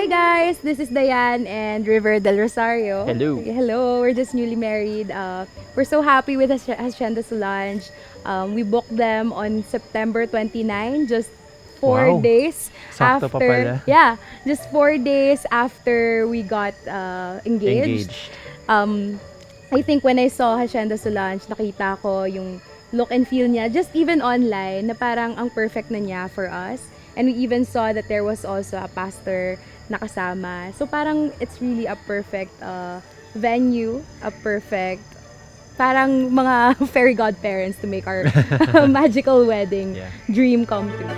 guys, this is Dyan and River del Rosario. Hello. Hello, we're just newly married. We're so happy with Hacienda Solange. We booked them on September 29, just 4 Wow. days Sakto pa pala. Yeah, just 4 days after we got engaged. I think when I saw Hacienda Solange, nakita ko yung look and feel niya, just even online, na parang ang perfect na niya for us. And we even saw that there was also a pastor na kasama. So parang it's really a perfect venue, a perfect, parang mga fairy godparents to make our magical wedding dream come true.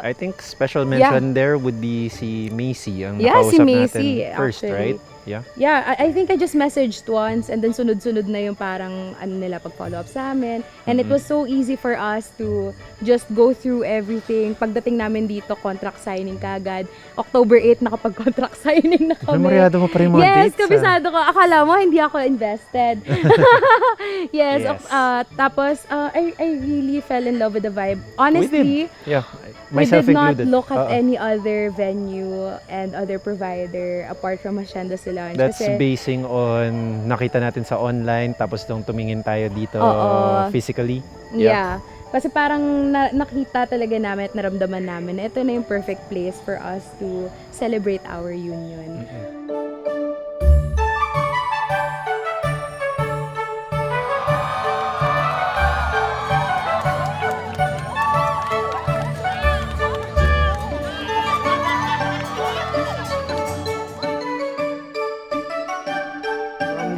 I think special mention there would be si Macy, ang si nakausap Macy, natin first, actually. right? Yeah. Yeah, I think I just messaged once and then sunod-sunod na yung parang ano nila pag-follow up sa amin. And it was so easy for us to just go through everything. Pagdating namin dito, contract signing kagad. October 8, nakapag-contract signing na kami. Memoryado mo pa rin mga yes, dates. kabisado ko. Akala mo, hindi ako invested. yes. Tapos, I really fell in love with the vibe. Honestly, yeah, we myself did not included. look at any other venue and other provider apart from Hacienda Solange. That's kasi, basing on nakita natin sa online tapos nung tumingin tayo dito physically. Yeah. Kasi parang nakita talaga namin at naramdaman namin na ito na yung perfect place for us to celebrate our union.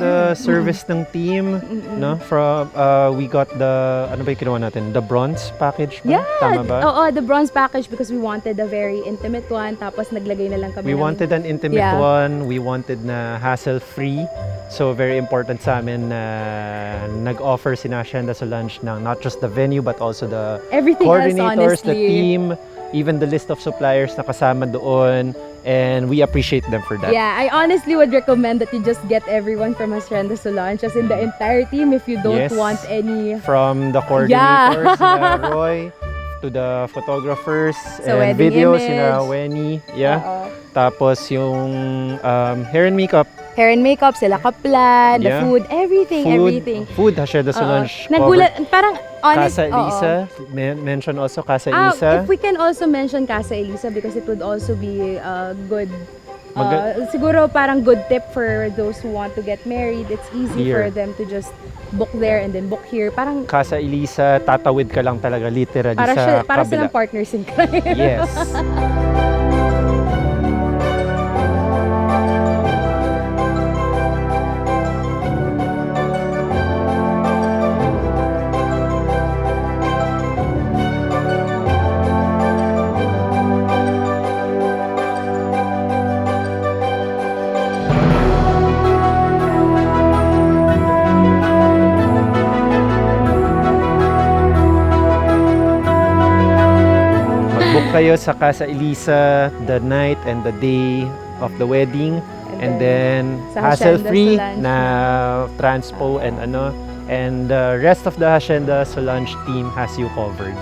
The service ng team, no? From we got the ano ba yung kinuha natin? The bronze package ba? Yeah. Tama ba? Oo, the bronze package because we wanted a very intimate one. Tapos naglagay na lang kami We ng- wanted an intimate one. We wanted na hassle-free. So very important sa amin na nag-offer si Hacienda Solange ng not just the venue but also the everything coordinators, else, the honestly. team, even the list of suppliers na kasama doon. And we appreciate them for that. Yeah, I honestly would recommend that you just get everyone from Hacienda Solange as in the entire team if you don't want any... From the coordinators, sina Roy, to the photographers and videos, sina Wenny. Yeah. Tapos yung hair and makeup. Hair and makeup, sila Kaplan, the food, everything. Food, Hacienda Solange. Nagulat, parang honest. Casa Elisa, mention also Casa Elisa. If we can also mention Casa Elisa because it would also be a good, siguro parang good tip for those who want to get married. It's easy for them to just book there and then book here. Parang Casa Elisa, tatawid ka lang talaga literally sa kabila. Para silang partners in crime. Yes. Book kayo sa Casa Elisa the night and the day of the wedding and then hassle-free na transpo and and the rest of the Hacienda Solange team has you covered.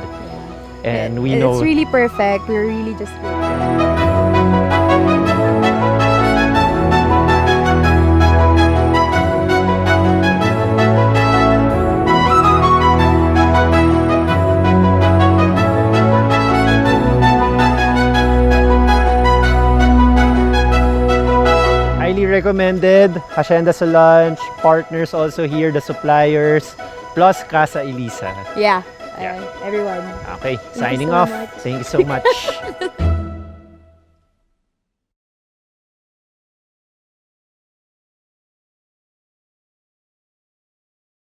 And we know it's really perfect. We're really just recommended. Hacienda Solange, partners also here, the suppliers, plus Casa Elisa. Yeah. Everyone. Okay, Thank you signing so off. much. Thank you so much.